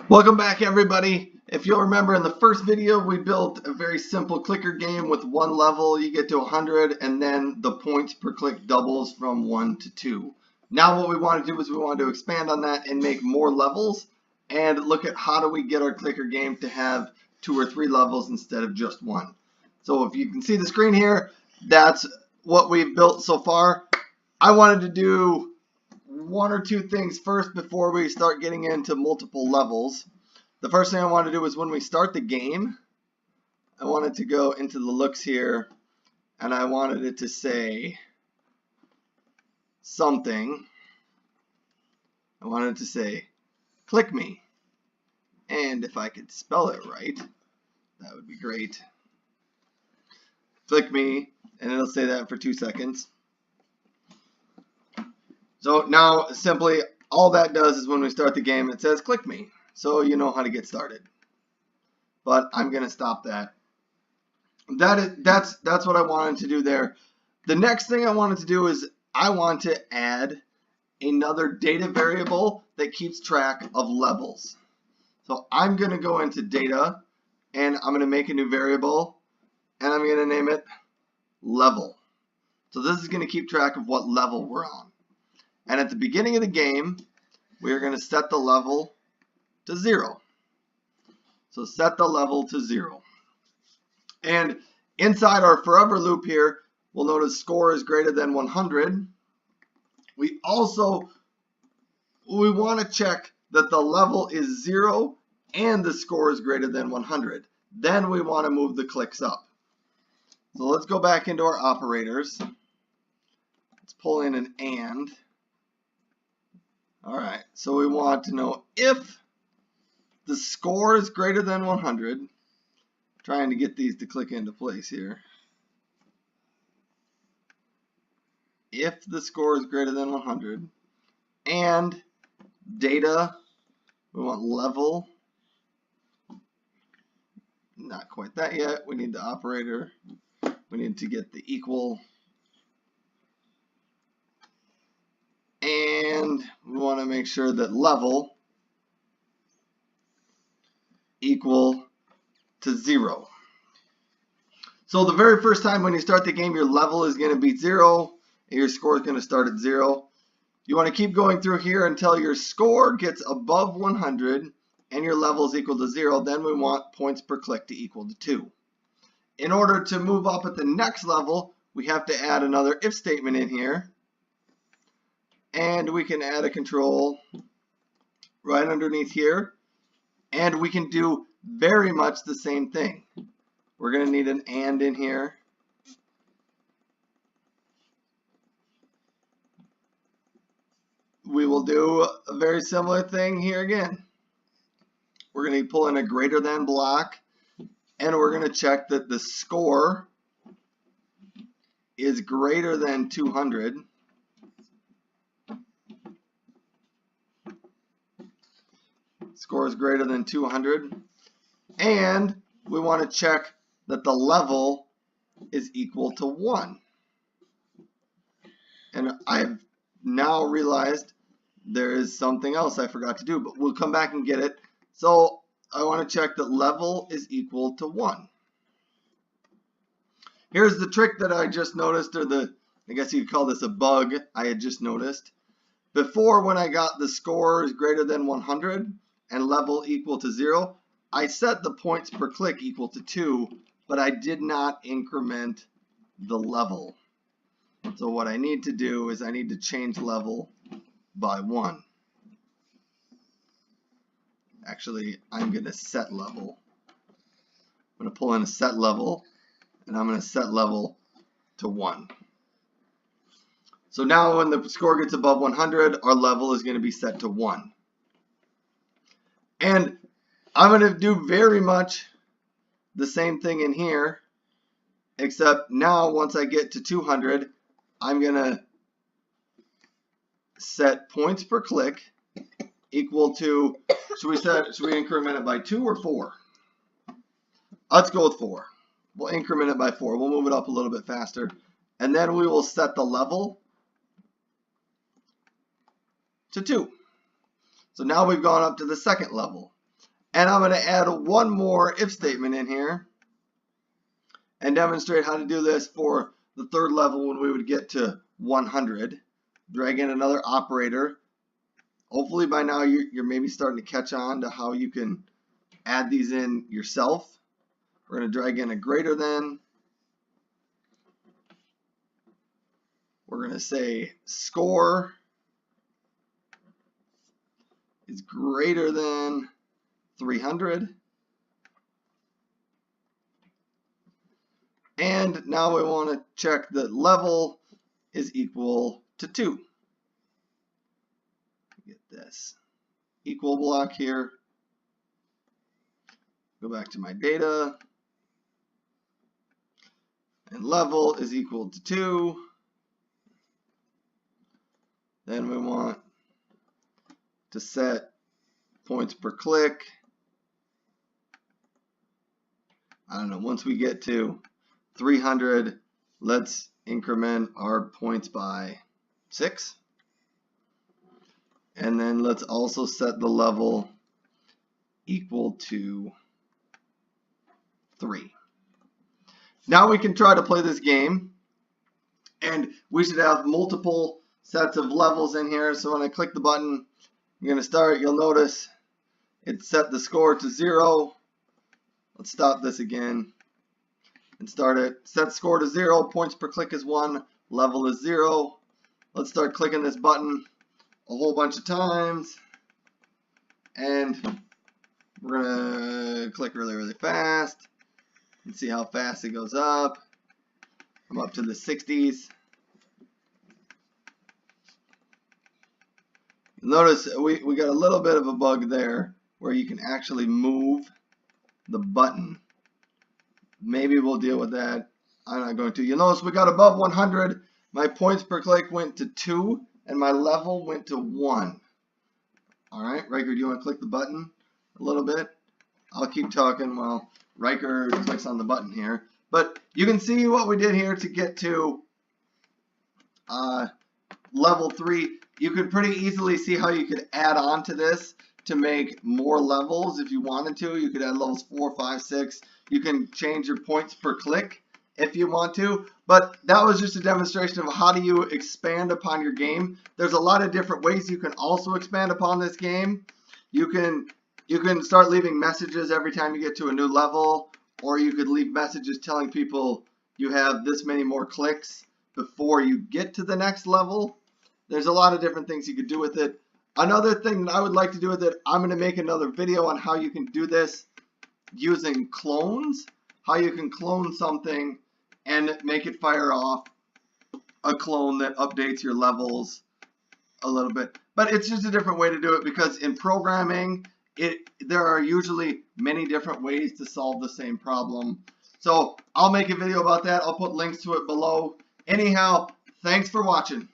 Welcome back, everybody. If you'll remember, in the first video we built a very simple clicker game with one level. You get to 100 and then the points per click doubles from 1 to 2. Now what we want to do is we want to expand on that and make more levels and look at how do we get our clicker game to have 2 or 3 levels instead of just one. So if you can see the screen here, that's what we've built so far. I wanted to do one or two things first before we start getting into multiple levels. The first thing I want to do is when we start the game, I wanted to go into the looks here and I wanted it to say something. I wanted to say click me, and if I could spell it right, that would be great. Click me, and it'll say that for 2 seconds. So now simply all that does is when we start the game it says click me, so you know how to get started. But I'm gonna stop that. That's what I wanted to do there. The next thing I wanted to do is I want to add another data variable that keeps track of levels. So I'm gonna go into data and I'm gonna make a new variable and I'm gonna name it level. So this is gonna keep track of what level we're on. And at the beginning of the game, we're going to set the level to 0. So set the level to 0. And inside our forever loop here, we'll notice score is greater than 100. We want to check that the level is 0 and the score is greater than 100. Then we want to move the clicks up. So let's go back into our operators. Let's pull in an AND. Alright, so we want to know if the score is greater than 100. Trying to get these to click into place here. If the score is greater than 100 and data, we want level. Not quite that yet. We need the operator. We need to get the equal. And we want to make sure that level equal to 0. So the very first time when you start the game, your level is going to be 0 and your score is going to start at 0. You want to keep going through here until your score gets above 100 and your level is equal to 0. Then we want points per click to equal to 2. In order to move up at the next level, we have to add another if statement in here. And we can add a control right underneath here. And we can do very much the same thing. We're going to need an AND in here. We will do a very similar thing here again. We're going to pull in a greater than block. And we're going to check that the score is greater than 200. Score is greater than 200, and we want to check that the level is equal to 1. And I've now realized there is something else I forgot to do, but we'll come back and get it. So I want to check that level is equal to 1. Here's the trick that I just noticed, or I guess you could call this a bug I had just noticed. Before, when I got the score is greater than 100, and level equal to 0, I set the points per click equal to 2, but I did not increment the level. So what I need to do is I need to change level by 1. Actually, I'm going to set level. I'm going to pull in a set level, and I'm going to set level to 1. So now when the score gets above 100, our level is going to be set to 1. And I'm going to do very much the same thing in here, except now once I get to 200, I'm going to set points per click equal to, should we increment it by 2 or 4? Let's go with 4. We'll increment it by 4. We'll move it up a little bit faster. And then we will set the level to 2. So now we've gone up to the second level. And I'm going to add one more if statement in here and demonstrate how to do this for the third level when we would get to 100. Drag in another operator. Hopefully by now you're maybe starting to catch on to how you can add these in yourself. We're going to drag in a greater than. We're going to say score is greater than 300. And now we want to check that level is equal to 2. Get this equal block here. Go back to my data. And level is equal to 2. Then we want to set points per click. I don't know, once we get to 300, let's increment our points by 6. And then let's also set the level equal to 3. Now we can try to play this game, and we should have multiple sets of levels in here. So when I click the button, I'm going to start. You'll notice it set the score to 0. Let's stop this again and start it. Set score to 0, points per click is 1, level is 0. Let's start clicking this button a whole bunch of times, and we're going to click really, really fast and see how fast it goes up. I'm up to the 60s. Notice we got a little bit of a bug there where you can actually move the button. Maybe we'll deal with that. I'm not going to. You'll notice we got above 100. My points per click went to 2 and my level went to 1. Alright, Riker, do you want to click the button a little bit? I'll keep talking while Riker clicks on the button here. But you can see what we did here to get to level 3. You could pretty easily see how you could add on to this to make more levels if you wanted to. You could add levels 4, 5, 6. You can change your points per click if you want to. But that was just a demonstration of how do you expand upon your game. There's a lot of different ways you can also expand upon this game. You can start leaving messages every time you get to a new level, or you could leave messages telling people you have this many more clicks before you get to the next level. There's a lot of different things you could do with it. Another thing that I would like to do with it, I'm going to make another video on how you can do this using clones, how you can clone something and make it fire off a clone that updates your levels a little bit. But it's just a different way to do it, because in programming, there are usually many different ways to solve the same problem. So I'll make a video about that. I'll put links to it below. Anyhow, thanks for watching.